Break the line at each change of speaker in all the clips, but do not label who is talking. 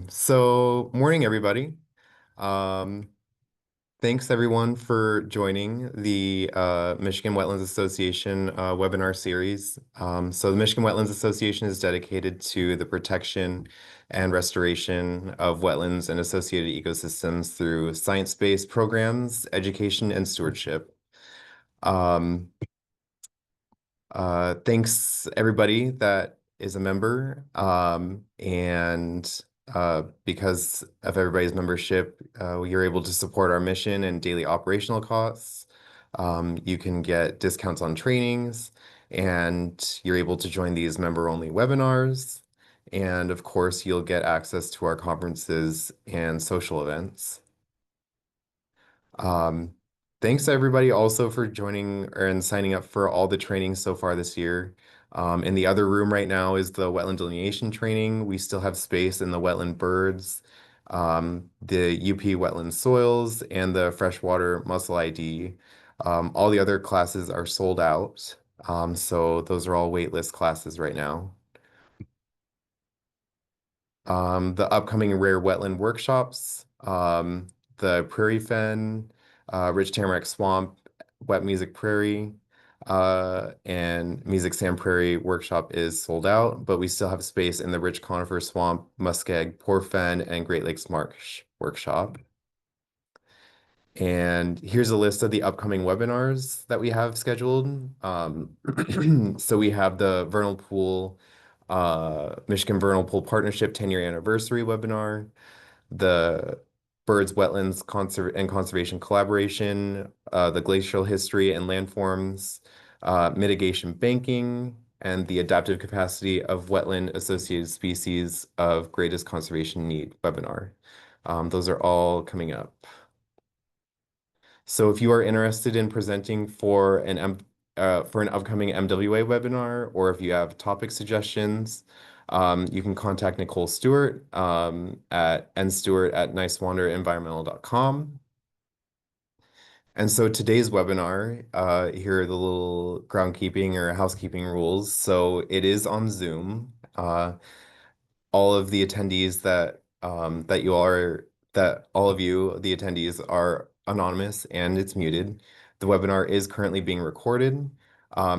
So morning, everybody. Um, Thanks everyone for joining the Michigan Wetlands Association webinar series. So the Michigan Wetlands Association is dedicated to the protection and restoration of wetlands and associated ecosystems through science-based programs, education, and stewardship. Um, Thanks everybody that is a member. And because of everybody's membership, you're able to support our mission and daily operational costs. You can get discounts on trainings, and you're able to join these member-only webinars. And of course, you'll get access to our conferences and social events. Um, Thanks to everybody also for joining and signing up for all the trainings so far this year. In the other room right now is the wetland delineation training. We still have space in the wetland birds, the UP wetland soils, and the freshwater mussel ID. All the other classes are sold out. So those are all waitlist classes right now. The upcoming rare wetland workshops, the Prairie Fen, Rich Tamarack Swamp, Wet Music Prairie, and Music Sand Prairie workshop is sold out, but we still have space in the Rich Conifer Swamp, Muskeg, Poor Fen, and Great Lakes Marsh workshop. And here's a list of the upcoming webinars that we have scheduled. So we have the Vernal Pool, Michigan Vernal Pool Partnership 10-year anniversary webinar, the Birds, Wetlands, and Conservation Collaboration, the Glacial History and Landforms, Mitigation Banking, and the Adaptive Capacity of Wetland Associated Species of Greatest Conservation Need webinar. Those are all coming up. So if you are interested in presenting for an upcoming MWA webinar, or if you have topic suggestions, you can contact Nicole Stewart at nstewart@nicewanderinenvironmental.com. And so today's webinar, here are the little groundkeeping or housekeeping rules. So it is on Zoom. All of the attendees that all of you, the attendees, are anonymous and it's muted. The webinar is currently being recorded.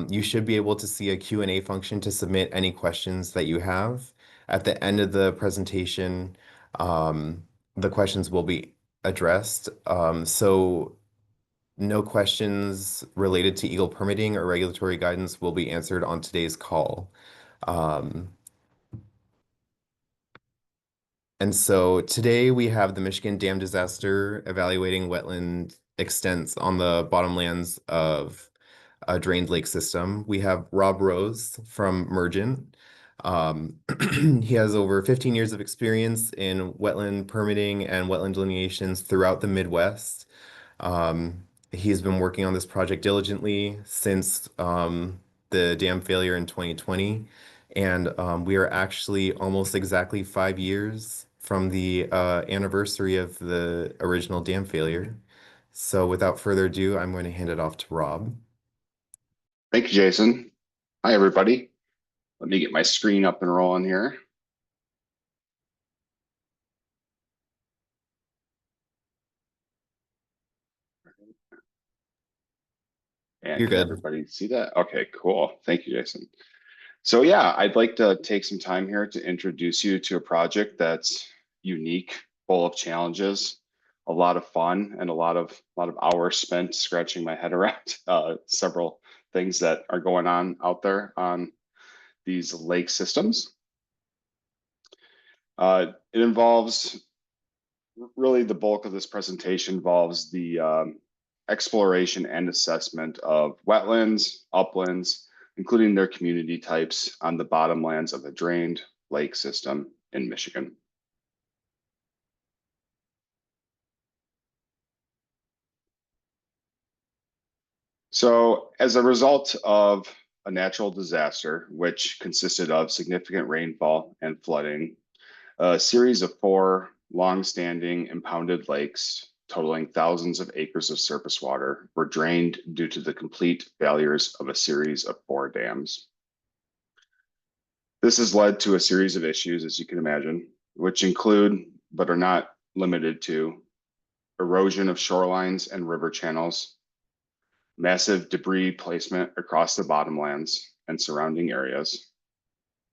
You should be able to see a Q&A function to submit any questions that you have. At the end of the presentation, the questions will be addressed. So no questions related to eagle permitting or regulatory guidance will be answered on today's call. And so today we have the Michigan Dam Disaster evaluating wetland extents on the bottomlands of a drained lake system. We have Rob Rose from Merjent. He has over 15 years of experience in wetland permitting and wetland delineations throughout the Midwest. He's been working on this project diligently since the dam failure in 2020. And we are actually almost exactly 5 years from the anniversary of the original dam failure. So without further ado, I'm going to hand it off to Rob.
Thank you, Jason. Hi, everybody. Let me get my screen up and rolling here. And
You're
can
good.
everybody see that? Okay, cool. Thank you, Jason. So yeah, I'd like to take some time here to introduce you to a project that's unique, full of challenges, a lot of fun, and a lot of hours spent scratching my head around several things that are going on out there on these lake systems. It involves really the bulk of this presentation involves the exploration and assessment of wetlands, uplands, including their community types on the bottomlands of a drained lake system in Michigan. So as a result of a natural disaster, which consisted of significant rainfall and flooding, a series of 4 long-standing impounded lakes totaling thousands of acres of surface water were drained due to the complete failures of a series of 4 dams. This has led to a series of issues, as you can imagine. which include, but are not limited to, erosion of shorelines and river channels, massive debris placement across the bottomlands and surrounding areas.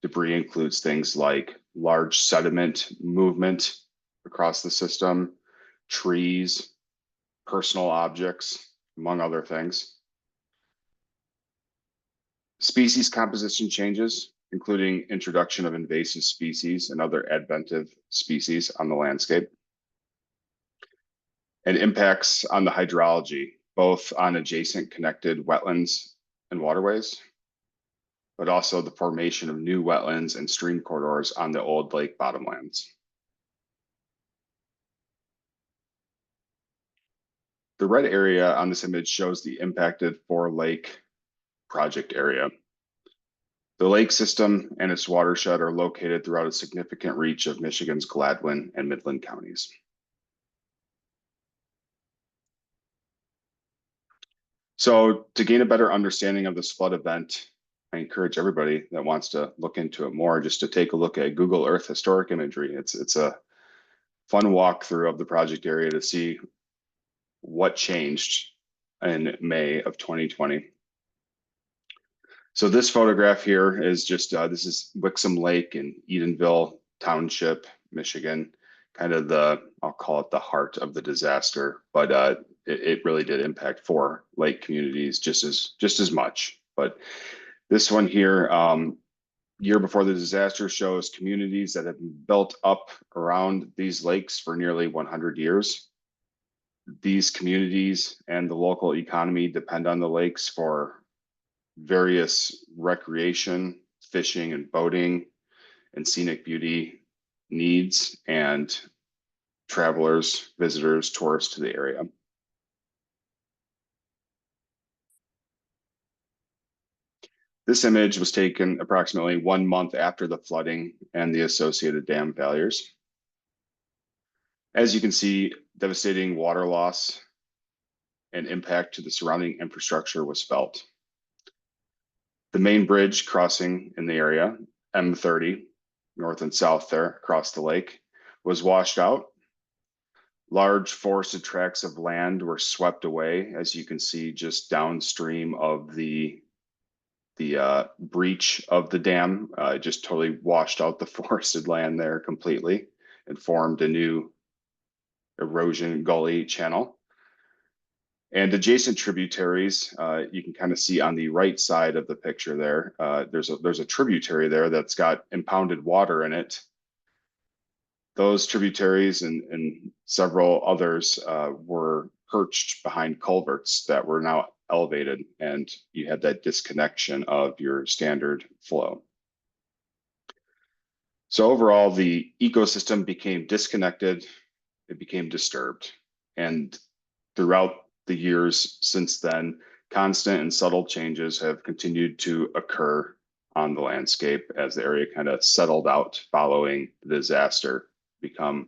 Debris includes things like large sediment movement across the system, trees, personal objects, among other things. Species composition changes, including introduction of invasive species and other adventive species on the landscape. And impacts on the hydrology, both on adjacent connected wetlands and waterways, but also the formation of new wetlands and stream corridors on the old lake bottomlands. The red area on this image shows the impacted Four Lake project area. The lake system and its watershed are located throughout a significant reach of Michigan's Gladwin and Midland counties. So to gain a better understanding of this flood event, I encourage everybody that wants to look into it more just to take a look at Google Earth historic imagery. It's a fun walkthrough of the project area to see what changed in May of 2020. So this photograph here is just, this is Wixom Lake in Edenville Township, Michigan, kind of I'll call it the heart of the disaster, but it really did impact 4 lake communities just as much. But this one here, year before the disaster, shows communities that have been built up around these lakes for nearly 100 years. These communities and the local economy depend on the lakes for various recreation, fishing and boating, and scenic beauty needs, and travelers, visitors, tourists to the area. This image was taken approximately 1 month after the flooding and the associated dam failures. As you can see, devastating water loss and impact to the surrounding infrastructure was felt. The main bridge crossing in the area, M30, north and south there across the lake, was washed out. Large forested tracts of land were swept away, as you can see just downstream of the breach of the dam. It just totally washed out the forested land there completely and formed a new erosion gully channel. And adjacent tributaries, you can kind of see on the right side of the picture there, there's a tributary there that's got impounded water in it. Those tributaries and several others were perched behind culverts that were now elevated, and you had that disconnection of your standard flow. So overall, the ecosystem became disconnected, it became disturbed. And throughout the years since then, constant and subtle changes have continued to occur on the landscape as the area kind of settled out following the disaster, become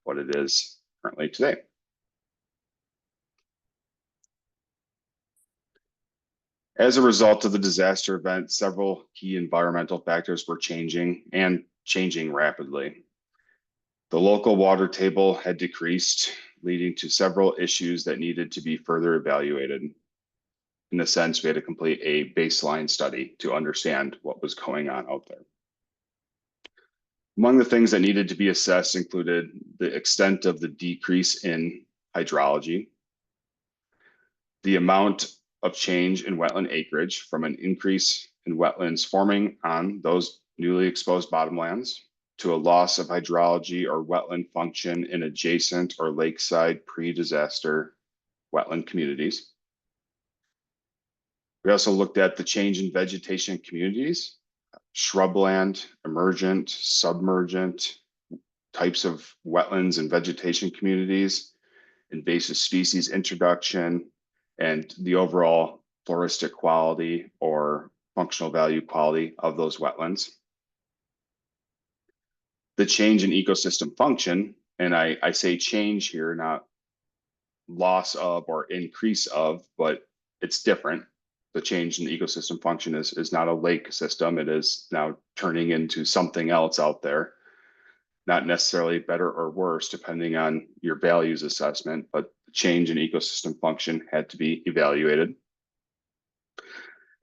what it is currently today. As a result of the disaster event, several key environmental factors were changing and changing rapidly. The local water table had decreased, leading to several issues that needed to be further evaluated. In a sense, we had to complete a baseline study to understand what was going on out there. Among the things that needed to be assessed included the extent of the decrease in hydrology, the amount of change in wetland acreage from an increase in wetlands forming on those newly exposed bottomlands, to a loss of hydrology or wetland function in adjacent or lakeside pre-disaster wetland communities. We also looked at the change in vegetation communities, shrubland, emergent, submergent, types of wetlands and vegetation communities, invasive species introduction, and the overall floristic quality or functional value quality of those wetlands. The change in ecosystem function, and I say change here, not loss of or increase of, but it's different. The change in the ecosystem function is not a lake system. It is now turning into something else out there. not necessarily better or worse, depending on your values assessment, but the change in ecosystem function had to be evaluated.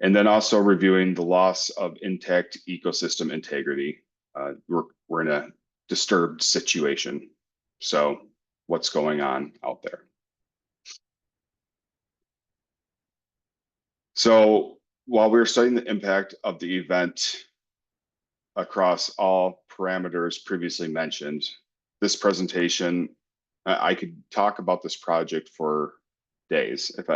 And then also reviewing the loss of intact ecosystem integrity. We're in a disturbed situation. So what's going on out there? So while we were studying the impact of the event across all parameters previously mentioned, this presentation, I could talk about this project for days if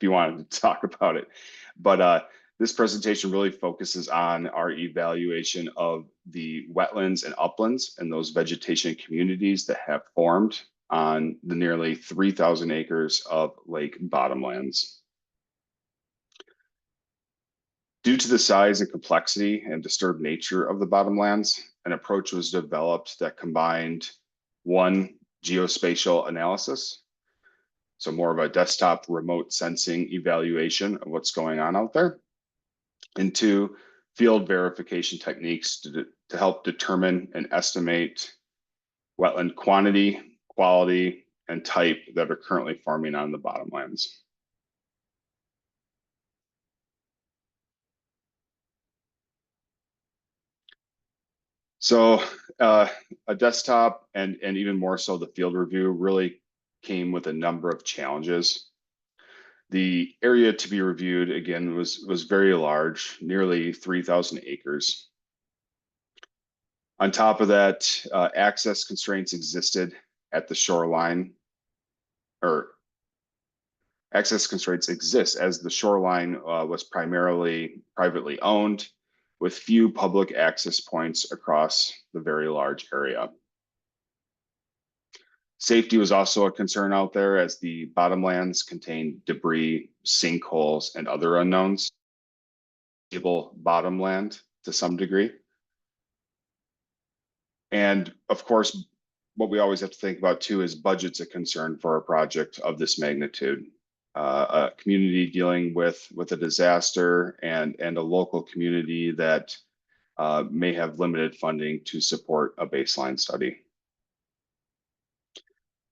you wanted to talk about it. But this presentation really focuses on our evaluation of the wetlands and uplands and those vegetation communities that have formed on the nearly 3,000 acres of Lake Bottomlands. Due to the size and complexity and disturbed nature of the bottomlands, an approach was developed that combined one, geospatial analysis, so more of a desktop remote sensing evaluation of what's going on out there, and two, field verification techniques to help determine and estimate wetland quantity, quality, and type that are currently forming on the bottomlands. So a desktop and even more so the field review really came with a number of challenges. The area to be reviewed, again, was very large, nearly 3,000 acres. On top of that, access constraints existed at the shoreline, or access constraints exist as the shoreline was primarily privately owned, with few public access points across the very large area. Safety was also a concern out there as the bottomlands contained debris, sinkholes, and other unknowns. Stable bottomland to some degree. And of course, what we always have to think about too is budget's a concern for a project of this magnitude. A community dealing with a disaster and a local community that may have limited funding to support a baseline study.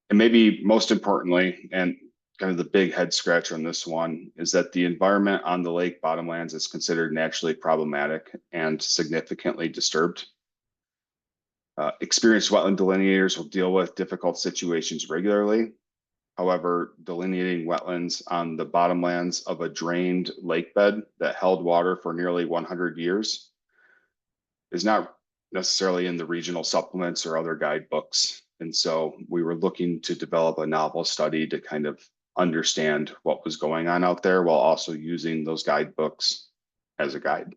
And maybe most importantly, and kind of the big head scratcher on this one, is that the environment on the lake bottomlands is considered naturally problematic and significantly disturbed. Experienced wetland delineators will deal with difficult situations regularly. However, delineating wetlands on the bottomlands of a drained lake bed that held water for nearly 100 years is not necessarily in the regional supplements or other guidebooks. And so we were looking to develop a novel study to kind of understand what was going on out there while also using those guidebooks as a guide.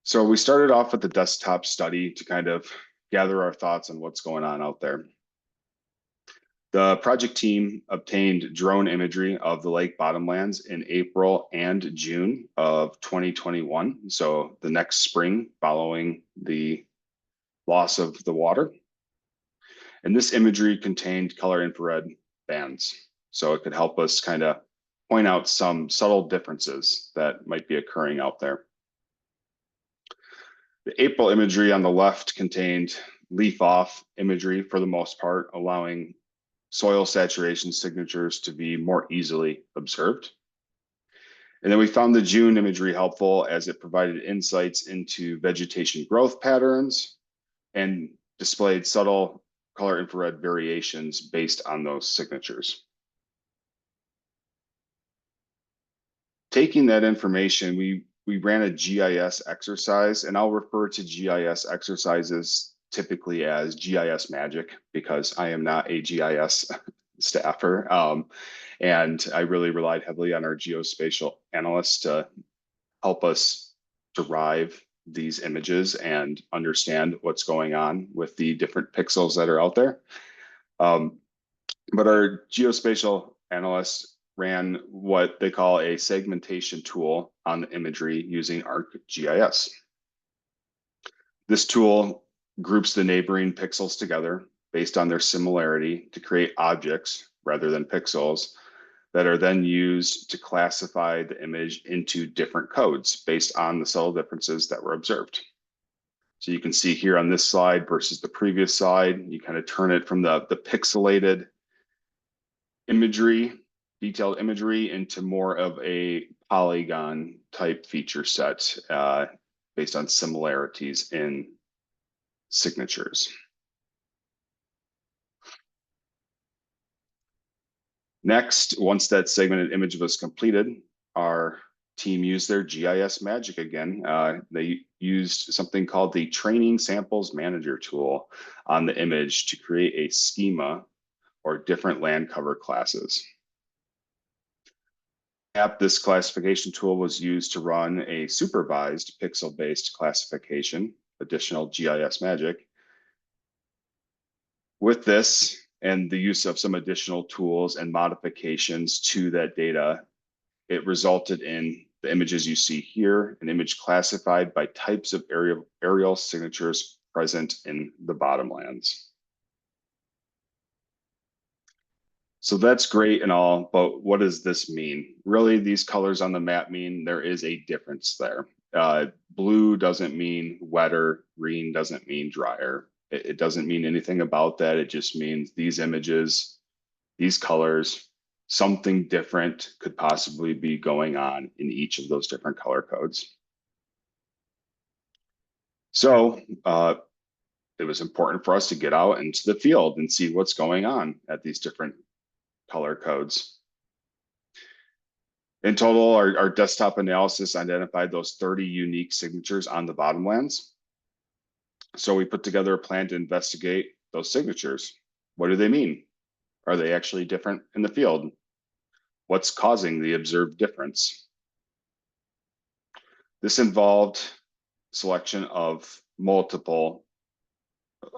So we started off with the desktop study to kind of gather our thoughts on what's going on out there. The project team obtained drone imagery of the lake bottomlands in April and June of 2021, so the next spring following the loss of the water. And this imagery contained color infrared bands, so it could help us kind of point out some subtle differences that might be occurring out there. The April imagery on the left contained leaf-off imagery for the most part, allowing soil saturation signatures to be more easily observed. And then we found the June imagery helpful as it provided insights into vegetation growth patterns and displayed subtle color infrared variations based on those signatures. Taking that information, we ran a GIS exercise, and I'll refer to GIS exercises typically as GIS magic because I am not a GIS staffer. And I really relied heavily on our geospatial analysts to help us derive these images and understand what's going on with the different pixels that are out there. But our geospatial analysts ran what they call a segmentation tool on the imagery using ArcGIS. This tool groups the neighboring pixels together based on their similarity to create objects rather than pixels that are then used to classify the image into different codes based on the subtle differences that were observed. So you can see here on this slide versus the previous slide, you kind of turn it from the pixelated imagery, detailed imagery, into more of a polygon type feature set based on similarities in signatures. Next, once that segmented image was completed, our team used their GIS magic again. They used something called the Training Samples Manager tool on the image to create a schema or different land cover classes. This classification tool was used to run a supervised pixel-based classification, additional GIS magic. With this and the use of some additional tools and modifications to that data, it resulted in the images you see here, an image classified by types of aerial signatures present in the bottomlands. So that's great and all, but what does this mean? Really, these colors on the map mean there is a difference there. Blue doesn't mean wetter, green doesn't mean drier. It doesn't mean anything about that. It just means these images, these colors, something different could possibly be going on in each of those different color codes. So it was important for us to get out into the field and see what's going on at these different color codes. In total, our desktop analysis identified those 30 unique signatures on the bottomlands. So we put together a plan to investigate those signatures. What do they mean? Are they actually different in the field? What's causing the observed difference? This involved selection of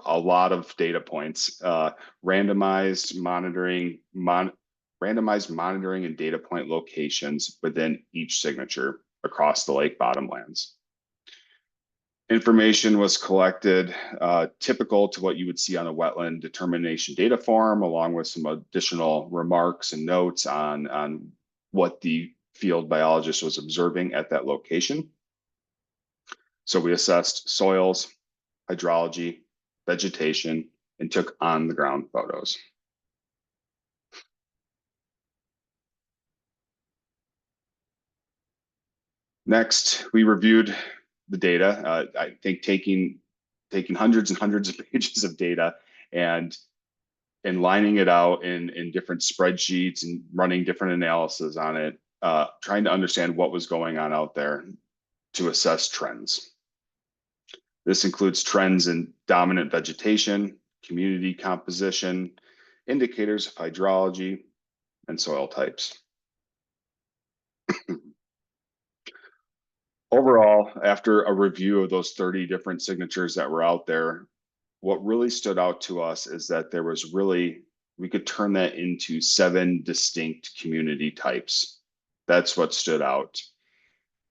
a lot of data points, randomized monitoring and data point locations within each signature across the lake bottomlands. Information was collected typical to what you would see on a wetland determination data form, along with some additional remarks and notes on what the field biologist was observing at that location. So we assessed soils, hydrology, vegetation, and took on the ground photos. Next, we reviewed the data. I think taking hundreds and hundreds of pages of data and lining it out in different spreadsheets and running different analysis on it, trying to understand what was going on out there to assess trends. This includes trends in dominant vegetation, community composition, indicators of hydrology, and soil types. Overall, after a review of those 30 different signatures that were out there, what really stood out to us is that we could turn that into 7 distinct community types. That's what stood out.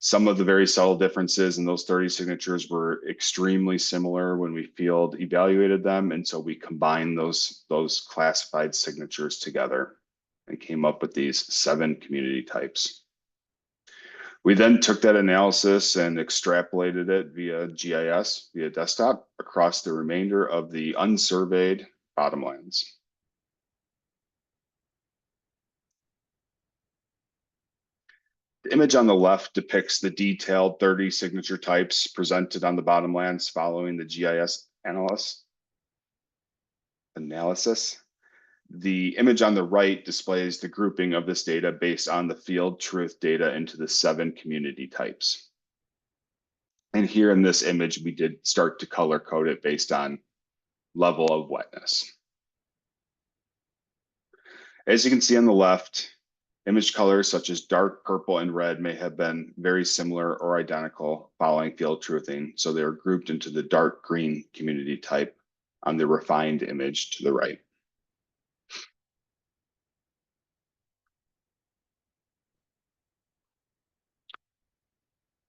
Some of the very subtle differences in those 30 signatures were extremely similar when we field evaluated them. And so we combined those classified signatures together and came up with these 7 community types. We then took that analysis and extrapolated it via GIS, via desktop, across the remainder of the unsurveyed bottomlands. The image on the left depicts the detailed 30 signature types presented on the bottomlands following the GIS analysis. The image on the right displays the grouping of this data based on the field truth data into the 7 community types. And here in this image, we did start to color code it based on level of wetness. As you can see on the left, image colors such as dark purple and red may have been very similar or identical following field truthing. So they were grouped into the dark green community type on the refined image to the right.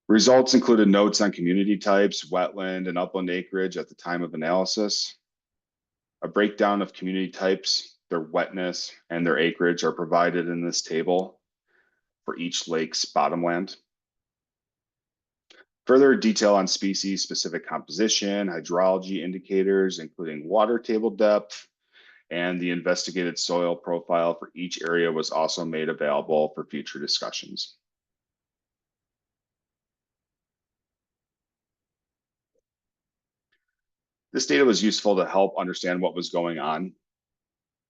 Results included notes on community types, wetland, and upland acreage at the time of analysis, a breakdown of community types their wetness, and their acreage are provided in this table for each lake's bottomland. Further detail on species-specific composition, hydrology indicators, including water table depth, and the investigated soil profile for each area was also made available for future discussions. This data was useful to help understand what was going on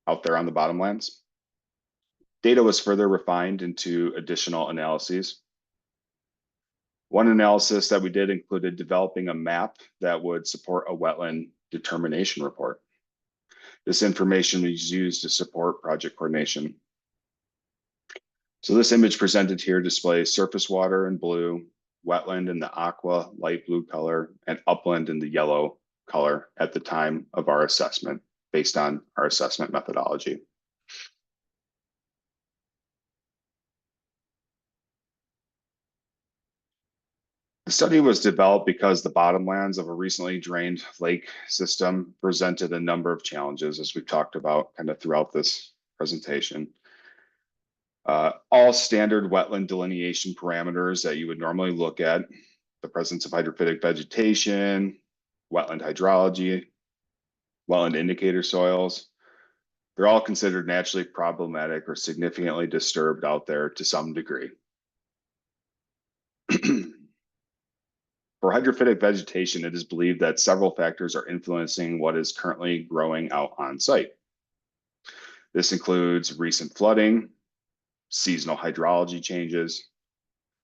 out there on the bottomlands. Data was further refined into additional analyses. One analysis that we did included developing a map that would support a wetland determination report. This information is used to support project coordination. So this image presented here displays surface water in blue, wetland in the aqua light blue color, and upland in the yellow color at the time of our assessment based on our assessment methodology. The study was developed because the bottomlands of a recently drained lake system presented a number of challenges, as we've talked about kind of throughout this presentation. All standard wetland delineation parameters that you would normally look at, the presence of hydrophytic vegetation, wetland hydrology, wetland indicator soils, they're all considered naturally problematic or significantly disturbed out there to some degree. For hydrophytic vegetation, it is believed that several factors are influencing what is currently growing out on site. This includes recent flooding, seasonal hydrology changes,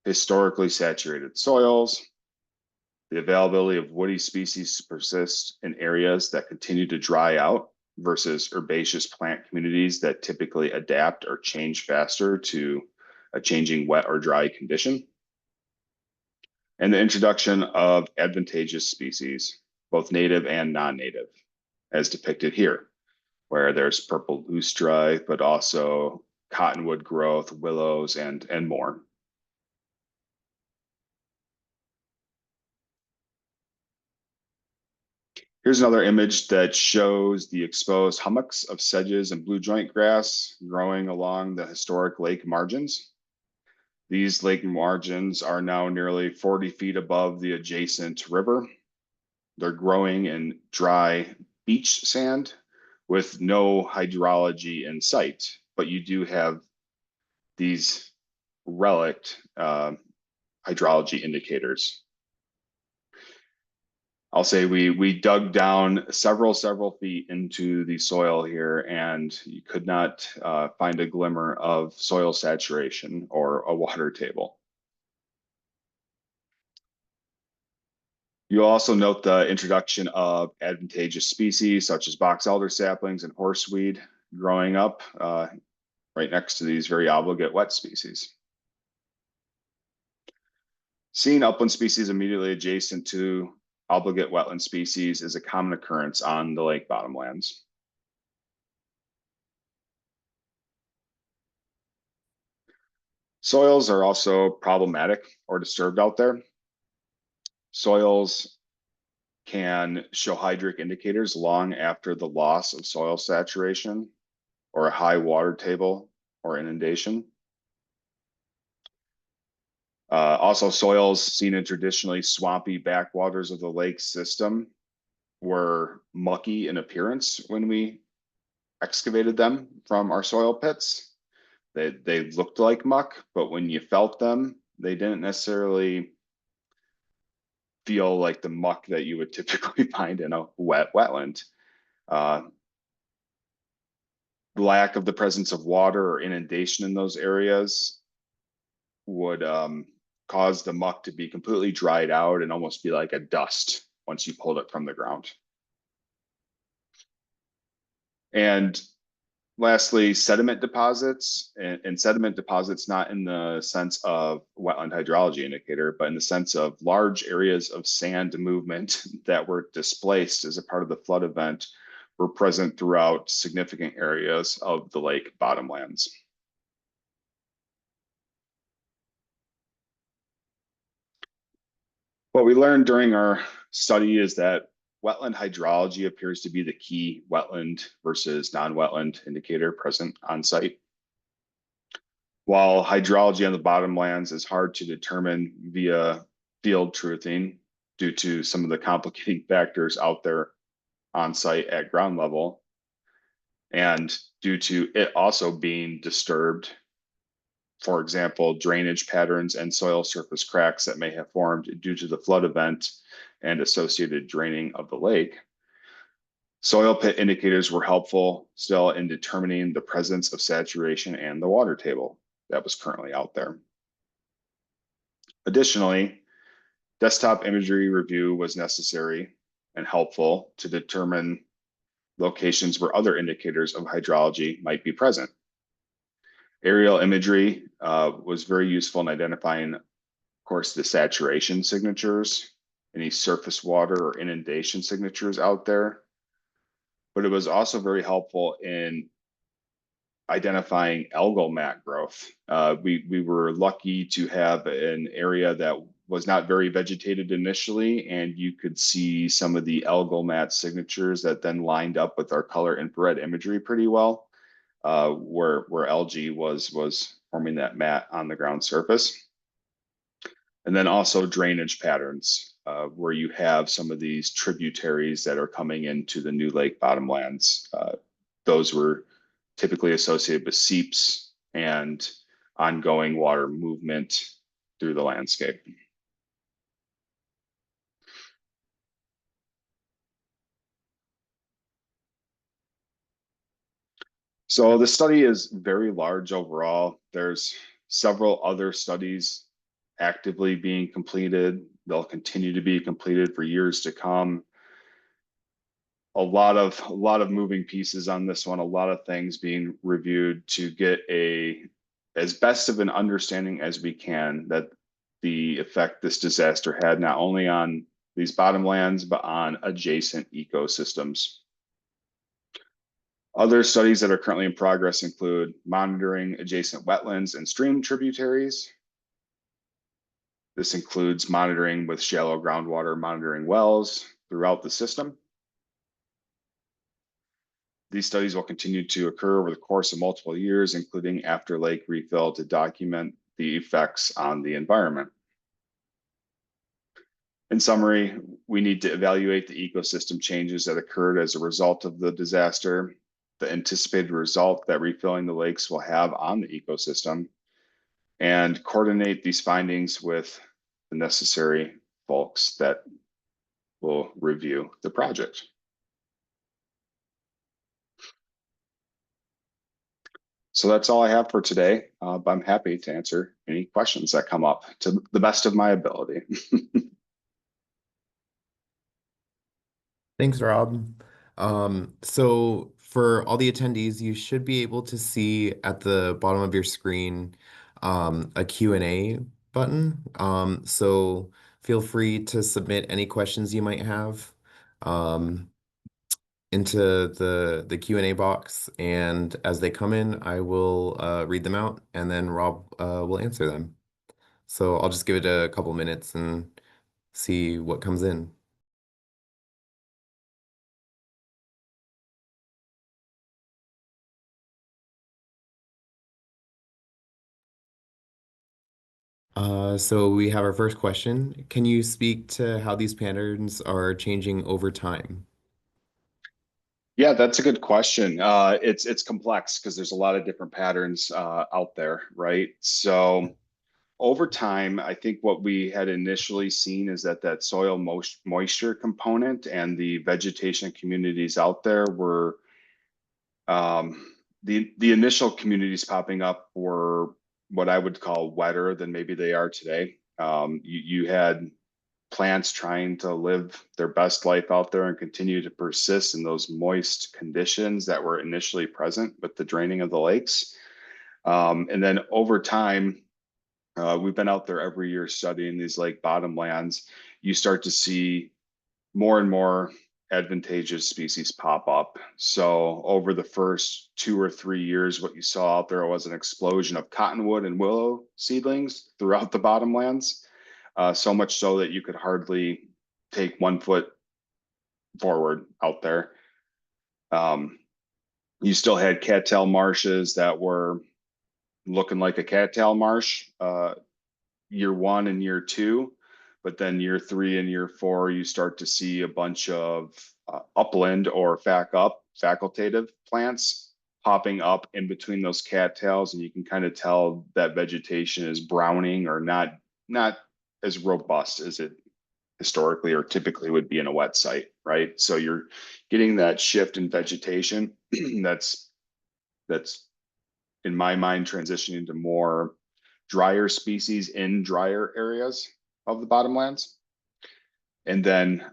historically saturated soils, the availability of woody species to persist in areas that continue to dry out versus herbaceous plant communities that typically adapt or change faster to a changing wet or dry condition, and the introduction of advantageous species, both native and non-native, as depicted here, where there's purple loosestrife, but also cottonwood growth, willows, and more. Here's another image that shows the exposed hummocks of sedges and blue joint grass growing along the historic lake margins. These lake margins are now nearly 40 feet above the adjacent river. They're growing in dry beach sand with no hydrology in sight, but you do have these relict hydrology indicators. I'll say we dug down several feet into the soil here, and you could not find a glimmer of soil saturation or a water table. You'll also note the introduction of advantageous species such as box elder saplings and horseweed growing up right next to these very obligate wet species. Seeing upland species immediately adjacent to obligate wetland species is a common occurrence on the lake bottomlands. Soils are also problematic or disturbed out there. Soils can show hydric indicators long after the loss of soil saturation or a high water table or inundation. Also, soils seen in traditionally swampy backwaters of the lake system were mucky in appearance when we excavated them from our soil pits. They looked like muck, but when you felt them, they didn't necessarily feel like the muck that you would typically find in a wetland. Lack of the presence of water or inundation in those areas would cause the muck to be completely dried out and almost be like a dust once you pulled it from the ground. And lastly, sediment deposits, and sediment deposits not in the sense of wetland hydrology indicator, but in the sense of large areas of sand movement that were displaced as a part of the flood event were present throughout significant areas of the lake bottomlands. What we learned during our study is that wetland hydrology appears to be the key wetland versus non-wetland indicator present on site. While hydrology on the bottomlands is hard to determine via field truthing due to some of the complicating factors out there on site at ground level, and due to it also being disturbed, for example, drainage patterns and soil surface cracks that may have formed due to the flood event and associated draining of the lake. Soil pit indicators were helpful still in determining the presence of saturation and the water table that was currently out there. Additionally, desktop imagery review was necessary and helpful to determine locations where other indicators of hydrology might be present. Aerial imagery was very useful in identifying, of course, the saturation signatures, any surface water or inundation signatures out there. But it was also very helpful in identifying algal mat growth. We were lucky to have an area that was not very vegetated initially, and you could see some of the algal mat signatures that then lined up with our color infrared imagery pretty well, where algae was forming that mat on the ground surface. And then also drainage patterns, where you have some of these tributaries that are coming into the new lake bottomlands. Those were typically associated with seeps and ongoing water movement through the landscape. So the study is very large overall. There's several other studies actively being completed. They'll continue to be completed for years to come. A lot of moving pieces on this one, a lot of things being reviewed to get as best of an understanding as we can that the effect this disaster had not only on these bottomlands, but on adjacent ecosystems. Other studies that are currently in progress include monitoring adjacent wetlands and stream tributaries. This includes monitoring with shallow groundwater monitoring wells throughout the system. These studies will continue to occur over the course of multiple years, including after lake refill, to document the effects on the environment. In summary, we need to evaluate the ecosystem changes that occurred as a result of the disaster, the anticipated result that refilling the lakes will have on the ecosystem, and coordinate these findings with the necessary folks that will review the project. So that's all I have for today, but I'm happy to answer any questions that come up to the best of my ability.
Thanks, Rob. So for all the attendees, you should be able to see at the bottom of your screen a Q&A button. So feel free to submit any questions you might have into the Q&A box, and as they come in, I will read them out, and then Rob will answer them. So I'll just give it a couple minutes and see what comes in. So we have our first question. Can you speak to how these patterns are changing over time?
Yeah, that's a good question. It's complex because there's a lot of different patterns out there, right? So over time, I think what we had initially seen is that soil moisture component and the vegetation communities out there were the initial communities popping up were what I would call wetter than maybe they are today. You had plants trying to live their best life out there and continue to persist in those moist conditions that were initially present with the draining of the lakes. And then over time, we've been out there every year studying these lake bottomlands. You start to see more and more advantageous species pop up. So over the first 2 or 3 years, what you saw out there was an explosion of cottonwood and willow seedlings throughout the bottomlands. So much so that you could hardly take 1 foot forward out there. You still had cattail marshes that were looking like a cattail marsh year 1 and year 2, but then year 3 and year 4 you start to see a bunch of upland or facultative plants popping up in between those cattails, and you can kind of tell that vegetation is browning or not as robust as it historically or typically would be in a wet site, right? So you're getting that shift in vegetation that's in my mind transitioning to more drier species in drier areas of the bottomlands. And then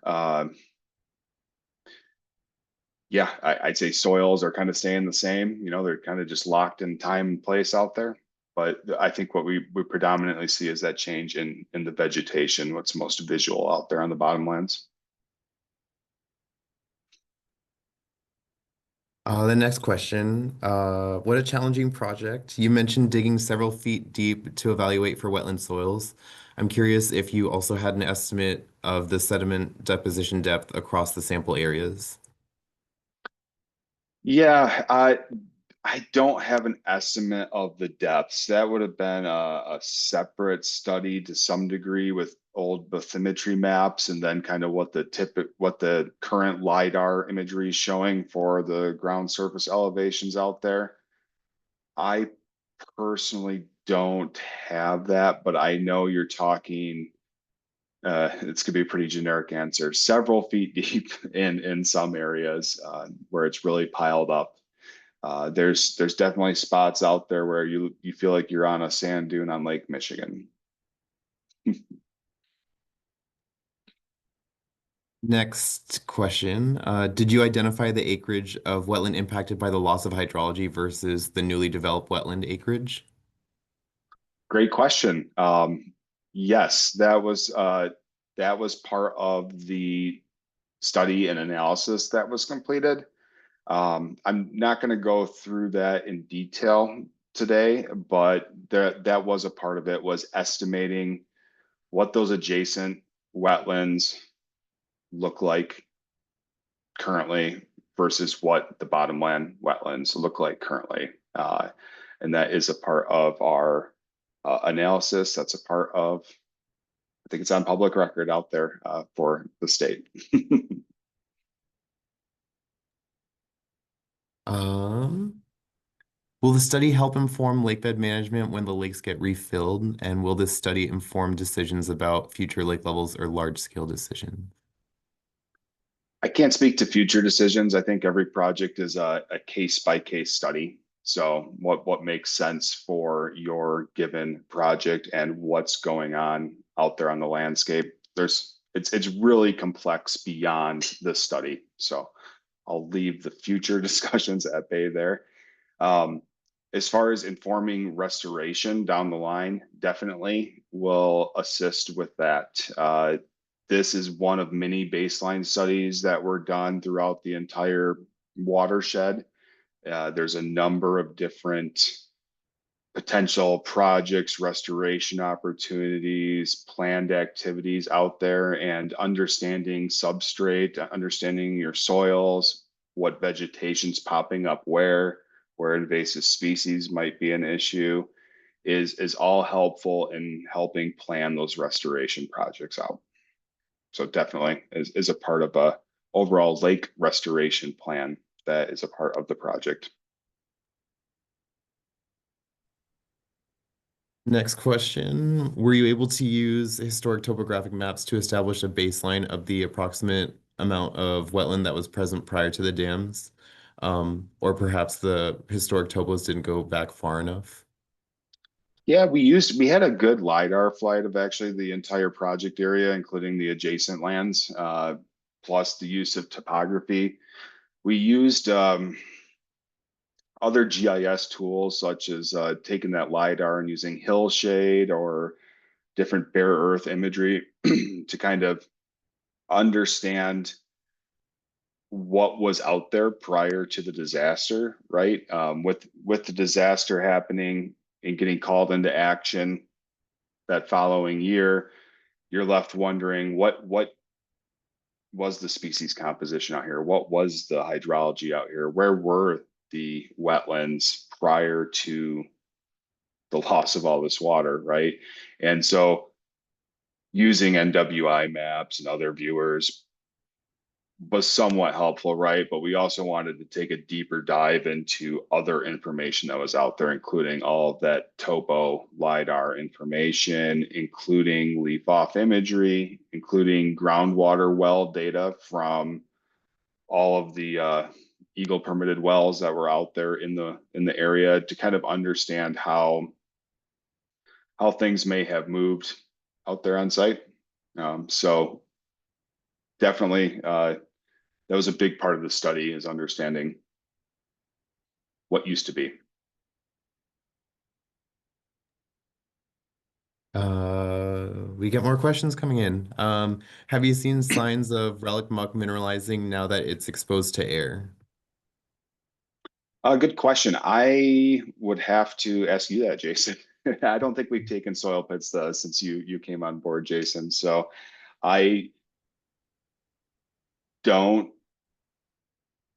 yeah, I'd say soils are kind of staying the same. You know, they're kind of just locked in time and place out there. But I think what we predominantly see is that change in the vegetation, what's most visual out there on the bottomlands.
The next question, what a challenging project. You mentioned digging several feet deep to evaluate for wetland soils. I'm curious if you also had an estimate of the sediment deposition depth across the sample areas.
Yeah, I don't have an estimate of the depths. That would have been a separate study to some degree with old bathymetry maps, and then kind of what the current LiDAR imagery is showing for the ground surface elevations out there. I personally don't have that, but I know you're talking. It's gonna be a pretty generic answer. Several feet deep in some areas where it's really piled up. There's definitely spots out there where you feel like you're on a sand dune on Lake Michigan.
Next question, did you identify the acreage of wetland impacted by the loss of hydrology versus the newly developed wetland acreage?
Great question. Yes, that was part of the study and analysis that was completed. I'm not going to go through that in detail today, but that was a part of it, was estimating what those adjacent wetlands look like currently versus what the bottomland wetlands look like currently. And that is a part of our analysis. That's a part of, I think it's on public record out there for the state.
Um, will the study help inform lakebed management when the lakes get refilled? And will this study inform decisions about future lake levels or large-scale decisions?
I can't speak to future decisions. I think every project is a case by case study. So what makes sense for your given project and what's going on out there on the landscape. It's really complex beyond this study. So I'll leave the future discussions at bay there. Um, as far as informing restoration down the line, definitely will assist with that. This is one of many baseline studies that were done throughout the entire watershed. There's a number of different potential projects, restoration opportunities, planned activities out there, and understanding substrate, understanding your soils, what vegetation's popping up where invasive species might be an issue is all helpful in helping plan those restoration projects out. So definitely is a part of a overall lake restoration plan that is a part of the project.
Next question. Were you able to use historic topographic maps to establish a baseline of the approximate amount of wetland that was present prior to the dams? Or perhaps the historic topos didn't go back far enough?
Yeah, we had a good LiDAR flight of actually the entire project area, including the adjacent lands, plus the use of topography. We used other GIS tools such as taking that LiDAR and using hillshade or different bare earth imagery to kind of understand what was out there prior to the disaster, right? With the disaster happening and getting called into action that following year, you're left wondering was the species composition out here? What was the hydrology out here? Where were the wetlands prior to the loss of all this water, right? And so using NWI maps and other viewers was somewhat helpful, right? But we also wanted to take a deeper dive into other information that was out there, including all of that topo LiDAR information, including leaf off imagery, including groundwater well data from all of the Eagle permitted wells that were out there in the area to kind of understand how things may have moved out there on site. So definitely that was a big part of the study, is understanding what used to be.
We get more questions coming in. Have you seen signs of relic muck mineralizing now that it's exposed to air?
Good question. I would have to ask you that, Jason. I don't think we've taken soil pits since you came on board, Jason. So I don't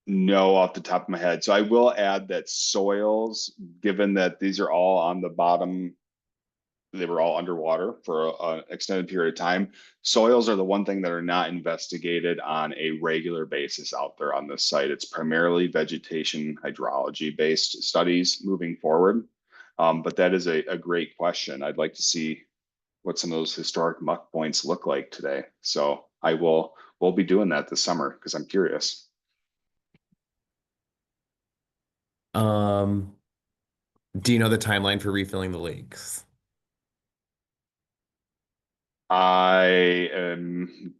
know off the top of my head. So I will add that soils, given that these are all on the bottom, they were all underwater for an extended period of time. Soils are the one thing that are not investigated on a regular basis out there on this site. It's primarily vegetation hydrology based studies moving forward. But that is a great question. I'd like to see what some of those historic muck points look like today. So we'll be doing that this summer because I'm curious.
Um, do you know the timeline for refilling the lakes?
I am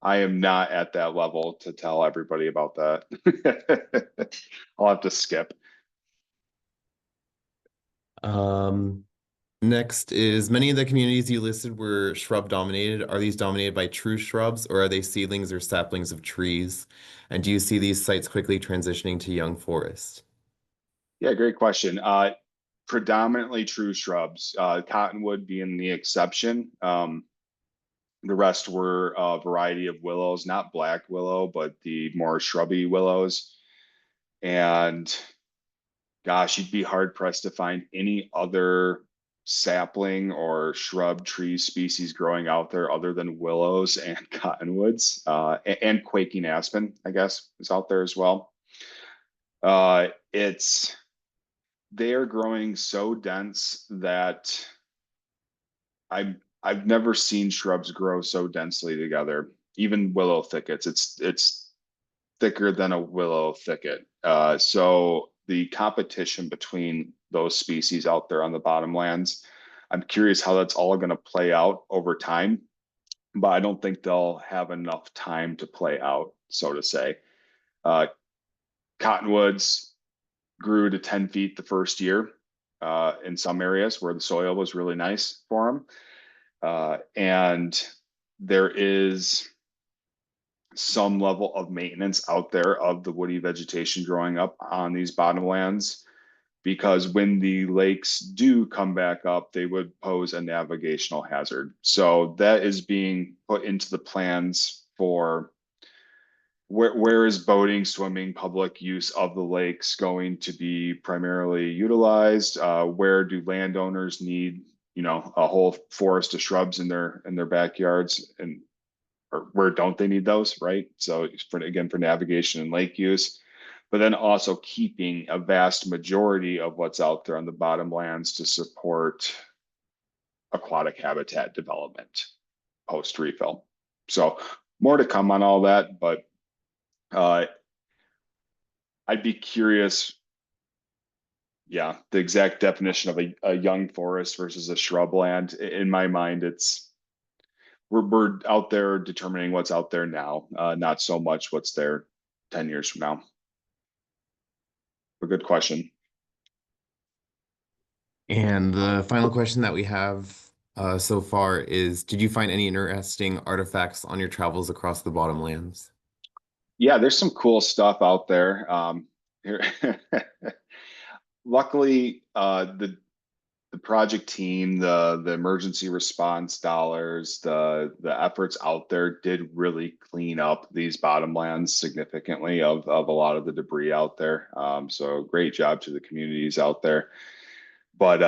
I am not at that level to tell everybody about that. I'll have to skip.
Um, Next is many of the communities you listed were shrub dominated. Are these dominated by true shrubs or are they seedlings or saplings of trees? And do you see these sites quickly transitioning to young forest?
Yeah, great question. Predominantly true shrubs, cottonwood being the exception. The rest were a variety of willows, not black willow, but the more shrubby willows. And gosh, you'd be hard pressed to find any other sapling or shrub tree species growing out there other than willows and cottonwoods, and quaking aspen, I guess, is out there as well. It's they are growing so dense that I've never seen shrubs grow so densely together. Even willow thickets, it's thicker than a willow thicket. So the competition between those species out there on the bottomlands, I'm curious how that's all going to play out over time, but I don't think they'll have enough time to play out, so to say. Uh, Cottonwoods grew to 10 feet the first year in some areas where the soil was really nice for them. And there is some level of maintenance out there of the woody vegetation growing up on these bottomlands, because when the lakes do come back up, they would pose a navigational hazard. So that is being put into the plans for where is boating, swimming, public use of the lakes going to be primarily utilized? Where do landowners need, a whole forest of shrubs in their backyards, and or where don't they need those, right? So for navigation and lake use, but then also keeping a vast majority of what's out there on the bottomlands to support aquatic habitat development post refill. So more to come on all that, but uh, I'd be curious. Yeah, the exact definition of a young forest versus a shrubland. In my mind, it's we're out there determining what's out there now, not so much what's there 10 years from now. A good question.
And the final question that we have so far is, did you find any interesting artifacts on your travels across the bottomlands?
Yeah, there's some cool stuff out there. Here, luckily, the the project team, the emergency response dollars, the efforts out there did really clean up these bottomlands significantly of a lot of the debris out there. So great job to the communities out there. But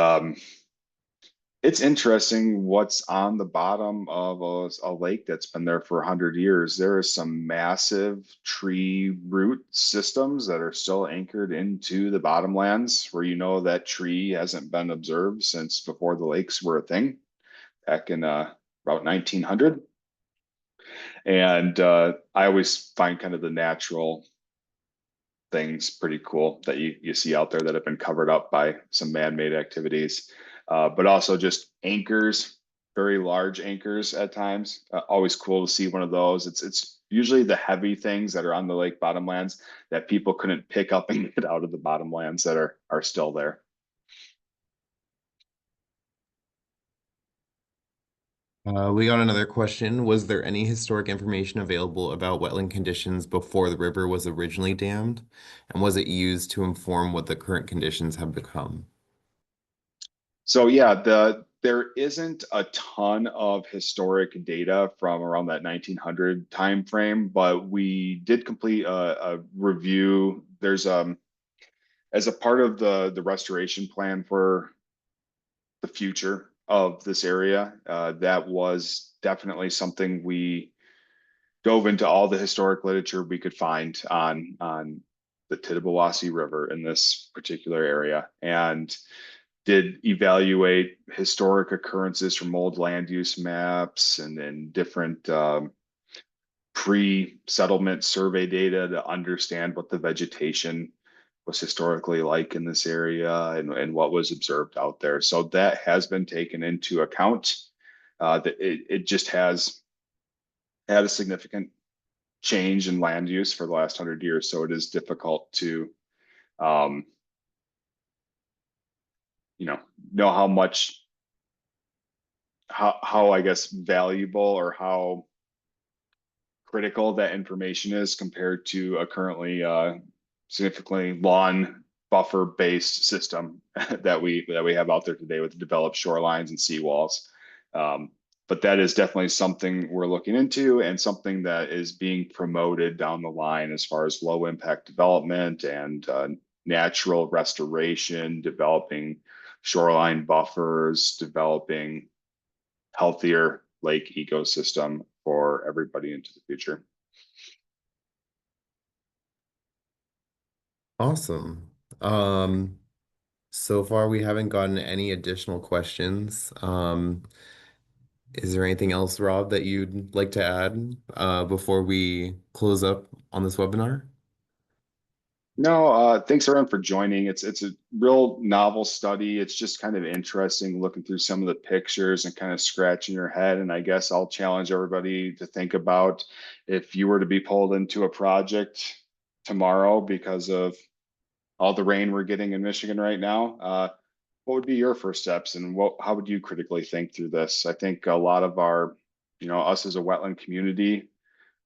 it's interesting what's on the bottom of a lake that's been there for 100 years. There is some massive tree root systems that are still anchored into the bottomlands, where you know that tree hasn't been observed since before the lakes were a thing, back in about 1900. And I always find kind of the natural things pretty cool that you see out there that have been covered up by some man-made activities. But also just anchors, very large anchors at times. Always cool to see one of those. It's usually the heavy things that are on the lake bottomlands that people couldn't pick up and get out of the bottomlands that are still there.
We got another question. Was there any historic information available about wetland conditions before the river was originally dammed? And was it used to inform what the current conditions have become?
So yeah, there isn't a ton of historic data from around that 1900 time frame, but we did complete a review. There's as a part of the restoration plan for the future of this area, that was definitely something we dove into all the historic literature we could find on the Tittabawassee River in this particular area, and did evaluate historic occurrences from old land use maps and then different pre-settlement survey data to understand what the vegetation was historically like in this area, and what was observed out there. So that has been taken into account. That it just has had a significant change in land use for the last 100 years. So it is difficult to um, know how much, how I guess valuable or how critical that information is compared to a currently significantly lawn buffer based system that we have out there today with developed shorelines and seawalls. But that is definitely something we're looking into, and something that is being promoted down the line as far as low impact development and natural restoration, developing shoreline buffers, developing healthier lake ecosystem for everybody into the future.
Awesome. So far we haven't gotten any additional questions. Is there anything else, Rob, that you'd like to add before we close up on this webinar?
No, thanks everyone for joining. It's a real novel study. It's just kind of interesting looking through some of the pictures and kind of scratching your head. And I guess I'll challenge everybody to think about, if you were to be pulled into a project tomorrow because of all the rain we're getting in Michigan right now, what would be your first steps, and how would you critically think through this? I think a lot of our, us as a wetland community,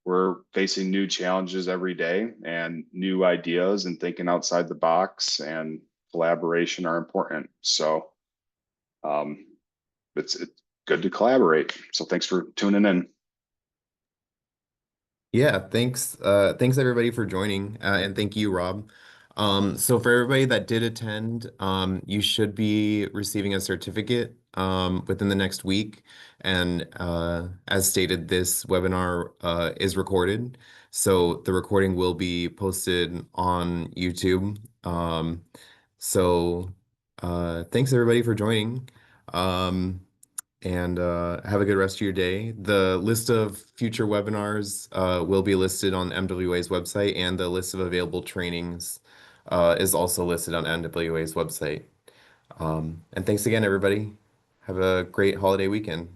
we're facing new challenges every day and new ideas, and thinking outside the box and collaboration are important. So um, it's good to collaborate. So thanks for tuning in.
Yeah, thanks. Thanks everybody for joining, and thank you, Rob. So for everybody that did attend, you should be receiving a certificate within the next week. And as stated, this webinar is recorded, so the recording will be posted on YouTube. So thanks everybody for joining. Um, and have a good rest of your day. The list of future webinars will be listed on MWA's website, and the list of available trainings is also listed on MWA's website. And thanks again, everybody. Have a great holiday weekend.